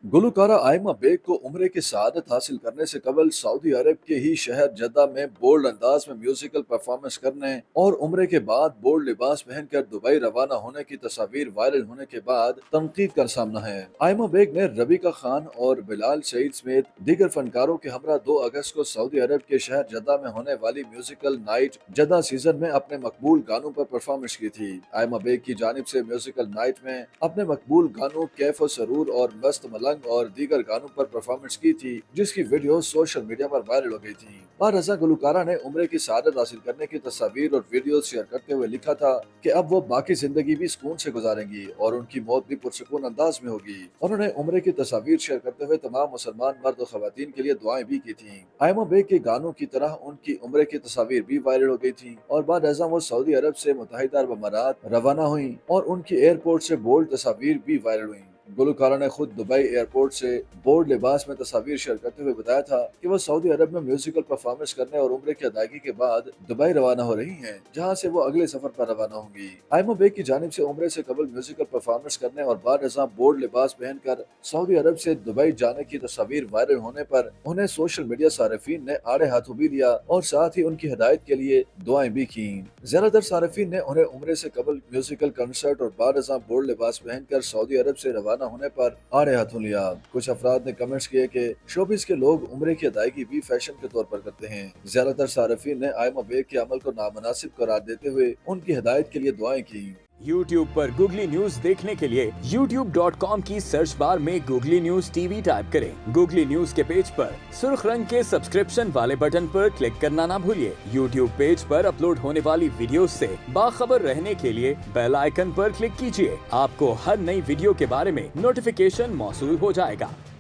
Gulkara Aima bag को उम्रे की सआदत हासिल करने से कबल सऊदी अरब के ही शहर जद्दा में बोल्ड अंदाज में म्यूजिकल परफॉर्मेंस करने और उम्रे के बाद बोल्ड लिबास पहनकर दुबई रवाना होने की तस्वीर वायरल होने के बाद तनकीद का सामना है। आयमा बेग ने रबीका खान और बिलाल सईद समेत दीगर फनकारों के हमरा 2 अगस्त को सऊदी अरब के शहर जद्दा में होने वाली म्यूजिकल नाइट जद्दा सीजन में अपने मकबूल गानों पर परफॉर्मेंस की थी। आयमा बेग की जानिब से म्यूजिकल नाइट में अपने मकबूल गानों कैफ सरूर और मस्त मलंग और दीगर गानों पर परफॉर्मेंस की थी, जिसकी वीडियो सोशल मीडिया पर वायरल हो गई थी। रजा गुलकारा ने उम्रे की सआदत हासिल करने की तस्वीर और वीडियो शेयर करते हुए लिखा था कि अब वो बाकी जिंदगी भी सुकून से गुजारेंगी और उनकी मौत भी पुरसुकून अंदाज में होगी। उन्होंने उम्रे की तस्वीर शेयर करते हुए तमाम मुसलमान मर्द और खवातीन के लिए दुआएं भी की थी। आयमा बेग के गानों की तरह उनकी उम्रे की तस्वीर भी वायरल हो गई थी और बाद रजा वो सऊदी अरब से मुत्तहिदा अरब अमारात रवाना हुई और उनकी एयरपोर्ट से बोल्ड तस्वीर भी वायरल हुई। गुलकारा ने खुद दुबई एयरपोर्ट से बोर्ड लिबास में तस्वीर शेयर करते हुए बताया था कि वह सऊदी अरब में म्यूजिकल परफॉर्मेंस करने और उम्रे की अदायगी के बाद दुबई रवाना हो रही हैं, जहां से वो अगले सफर पर रवाना होंगी। आयमा बेग की जानिब से उम्रे से कबल म्यूजिकल परफॉर्मेंस करने और बाद रजा बोर्ड लिबास पहनकर सऊदी अरब से दुबई जाने की तस्वीर वायरल होने पर उन्हें सोशल मीडिया सारिफीन ने आड़े हाथों भी लिया और साथ ही उनकी हिदायत के लिए दुआएं भी की। ज्यादातर सारिफीन ने उन्हें उम्रे से कबल म्यूजिकल कंसर्ट और बाद रजा बोर्ड लिबास पहनकर सऊदी अरब से रवाना होने पर आड़े हाथों लिया। कुछ अफराद ने कमेंट्स किए कि शोबिस के लोग उम्रे की अदायगी भी फैशन के तौर पर करते हैं। ज्यादातर सारिफीन ने आयमा बेग के अमल को नामुनासिब करार देते हुए उनकी हिदायत के लिए दुआएं की। YouTube पर गूगली न्यूज देखने के लिए youtube.com की सर्च बार में गूगली न्यूज टीवी टाइप करें। गूगली न्यूज के पेज पर सुर्ख रंग के सब्सक्रिप्शन वाले बटन पर क्लिक करना ना भूलिए। YouTube पेज पर अपलोड होने वाली वीडियोस से बाखबर रहने के लिए बेल आइकन पर क्लिक कीजिए। आपको हर नई वीडियो के बारे में नोटिफिकेशन मौसूल हो जाएगा।